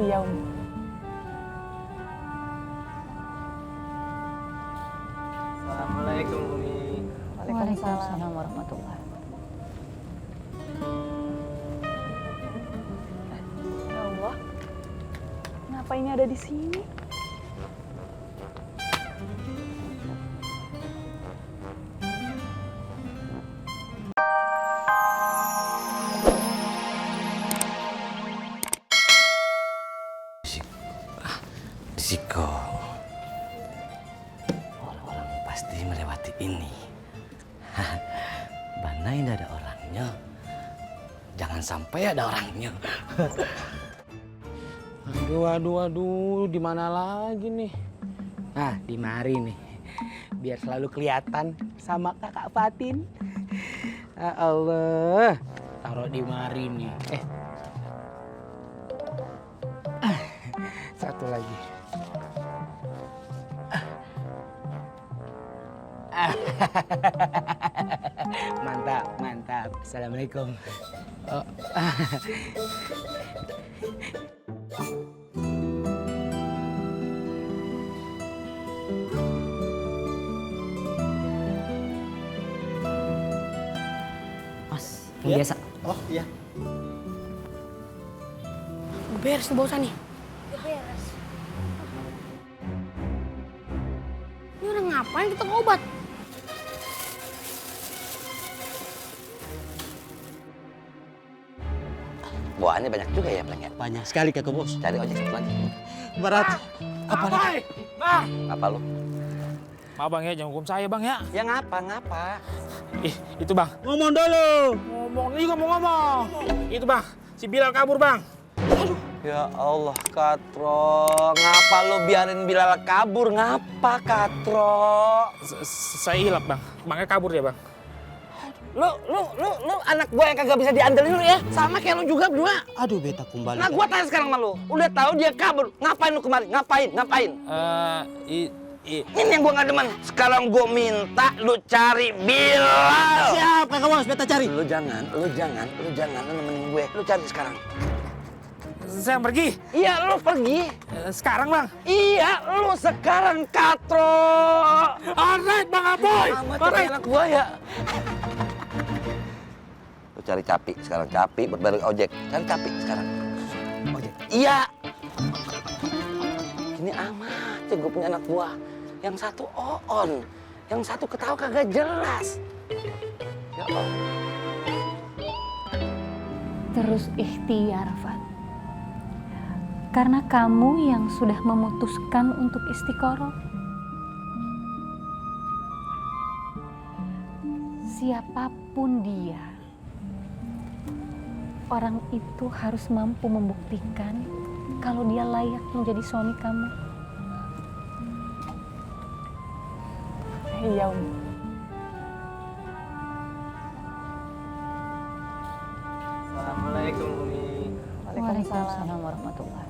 Iya, Om. Assalamualaikum, Umi. Waalaikumsalam warahmatullahi. Ya Allah, kenapa ini ada di sini? Risiko. Orang-orang pasti melewati ini. Bandai tidak ada orangnya. Jangan sampai ada orangnya. Aduh, di mana lagi nih? Nah, di mari nih. Biar selalu kelihatan sama Kakak Fatin. Ya Allah, taruh di mari nih. Satu lagi. Mantap. Assalamualaikum. Mas, yang biasa. Oh iya. Beres nih bausan nih. Beres. Ini orang ngapain kita ngobat? Bawaannya banyak juga ya, Bang ya? Banyak sekali Kakak Bos. Cari ojek satu lagi. Berat. Apa lagi? Bang! Apa lu? Maaf Bang ya, jangan hukum saya Bang ya. Ya ngapa? Ih, itu Bang. Ngomong dulu. Ngomong. Itu Bang, si Bilal kabur Bang. Ya Allah, Katro. Ngapa lu biarin Bilal kabur? Ngapa, Katro? Saya hilap Bang, makanya kabur dia Bang. Lu anak gua yang kagak bisa diandelin lu ya. Sama kayak lu juga berdua. Aduh, beta kembali. Nah, gua tanya sekarang sama lu. Udah tahu dia kabur. Ngapain lu kemarin? Ngapain? Ini yang gua nggak demen. Sekarang gua minta lu cari Bilal. Siap, Kakak Bos, beta cari. Lu jangan lu nemenin gue. Lu cari sekarang. Saya pergi. Iya, lu pergi. Sekarang Bang. Iya, lu sekarang, Katro. Alright Bang Aboy. Alright. Anak gua ya. Lu cari Capi sekarang. Capi berbalik ojek. Cari Capi sekarang. Ojek. Iya. Ini amat ya, gue punya anak buah. Yang satu oon, yang satu ketawa kagak jelas. Ya Allah. Terus ikhtiar, Fat. Karena kamu yang sudah memutuskan untuk istiqoroh. Siapapun dia, orang itu harus mampu membuktikan kalau dia layak menjadi suami kamu. Iya, Om. Assalamualaikum, Umi. Waalaikumsalam warahmatullahi.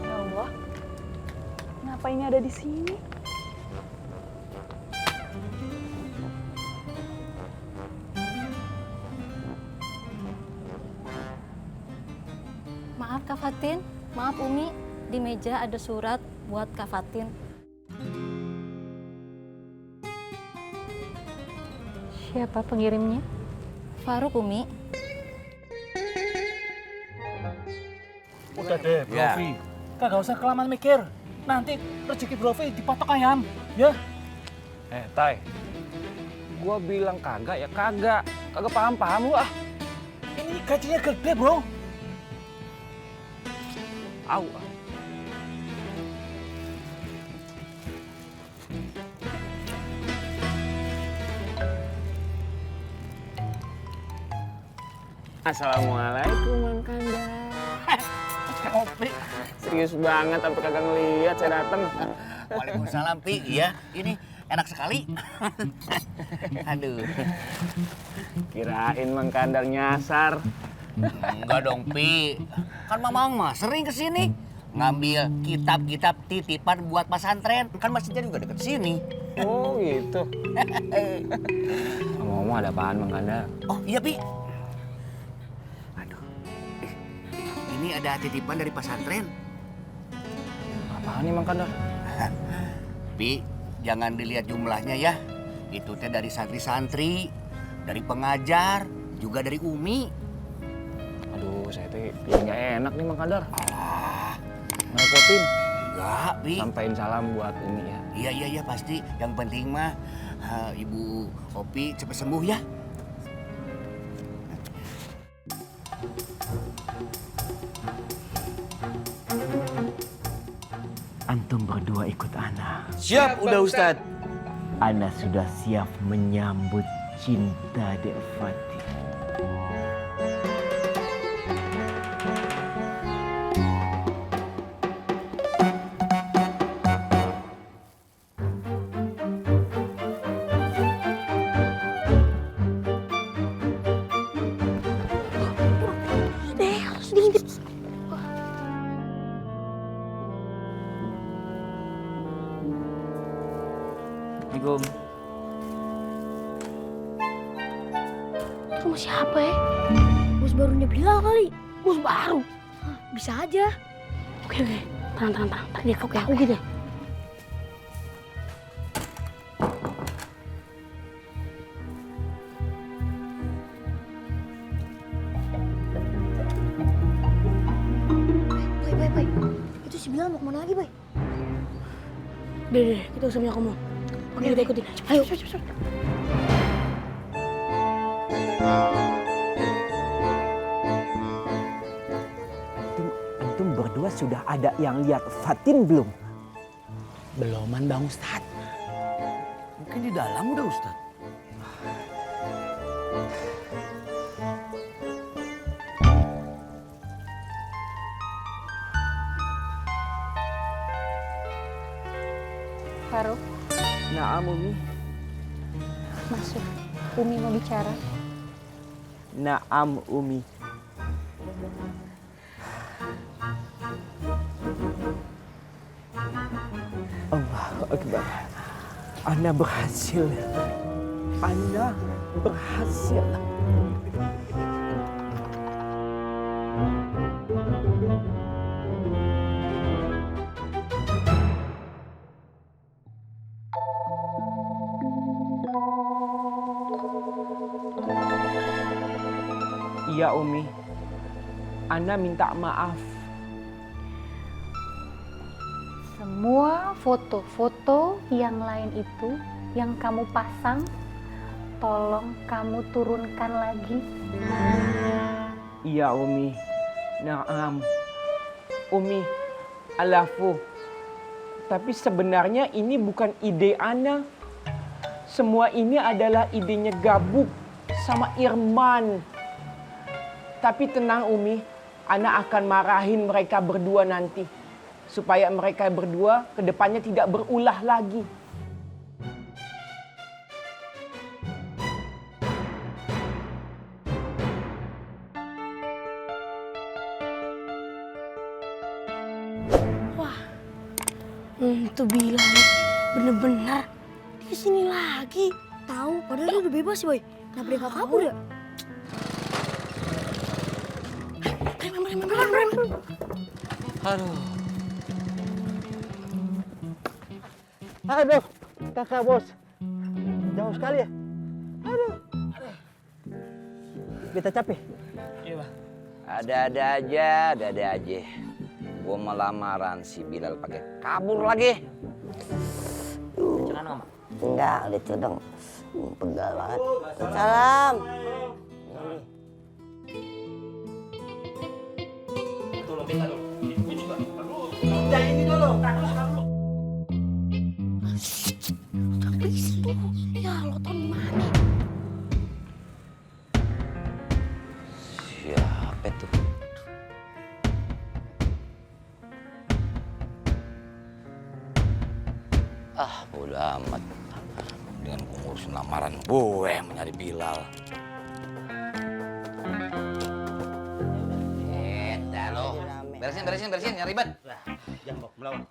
Ya Allah, kenapa ini ada di sini? Maaf Kak Fatin, maaf Umi, di meja ada surat buat Kak Fatin. Siapa pengirimnya? Faruk Umi. Udah deh, Ya. Brofi. Kagak usah kelamaan mikir. Nanti rezeki Brofi dipatok ayam, ya. Tai, gua bilang kagak ya kagak. Kagak paham lu ah. Ini gajinya gede, Bro. Au. Assalamualaikum Mang Kanda. Kopi. Serius banget sampai kagak ngeliat saya datang. Waalaikumsalam, Pi. Iya, ini enak sekali. Aduh. Kirain Mang Kandar nyasar. Enggak dong, Pi. Kan Mamang mah sering kesini. Ngambil kitab-kitab titipan buat pesantren. Kan masjidnya juga deket sini. Oh gitu. Ngomong ada apaan Mang Kandar? Oh iya, Pi. ini ada titipan dari pesantren. Apaan nih Mang Kandar? Pi, jangan dilihat jumlahnya ya. Itu teh dari santri-santri, dari pengajar, juga dari Umi. Aduh, saya teh nggak enak nih Mang Kandar. Alah, Ngerepotin. enggak, Pi. Sampaiin salam buat Umi ya. Iya pasti. Yang penting mah Ibu Opi cepat sembuh ya. Antum berdua ikut Ana. Siap, udah Ustadz. Ana sudah siap menyambut cinta Dek Fatih. Assalamualaikum. Rumah siapa ya? Bos barunya Bilal kali. Bos baru? Bisa aja. Oke. Tenang. Ntar dia tahu gitu. Boy. Itu si Bilal mau kemana lagi, Boy? Deh, kita usah punya kamu. Oke, kita ikutin. Ayo, cepet. Antum berdua sudah ada yang lihat Fatin belum? Beloman Bang Ustadz. Mungkin di dalam udah Ustadz. Faruk, Naam Umi. masuk. Umi mau bicara. Naam Umi. Allahu Akbar. Ana berhasil. Iya Umi. Ana minta maaf. Semua foto-foto yang lain itu yang kamu pasang, tolong kamu turunkan lagi. Iya Umi. Naam. Umi, alafu. Tapi sebenarnya ini bukan ide Ana. Semua ini adalah idenya Gabuk sama Irman. Tapi tenang Umi, Ana akan marahin mereka berdua nanti. Supaya mereka berdua kedepannya tidak berulah lagi. Itu Bilal bener-bener dia kesini lagi. Tahu, padahal dia udah bebas sih, Boy. Kenapa dia gak kabur ya? Rem. Aduh, kakak bos. Jauh sekali ya. Aduh. Kita capek. Ada-ada aja. Gua mau lamaran si Bilal pakai kabur lagi. Jangan Mama. Enggak, itu dong. Pegal banget. Salam. Ya, lo tau gimana? Siapa tuh? Bodo amat. Dengan gue ngurusin lamaran gue yang mencari Bilal. Dah lo. Beresin, nyari ribet. Jambok melawan.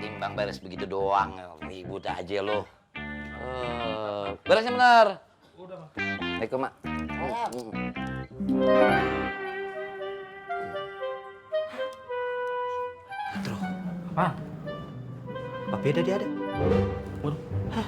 Timbang beres begitu doang. Ribut aja lo. Beresin bener. Udah, Mak. Assalamualaikum, Mak. Pak Beda dia ada. Waduh. Hah?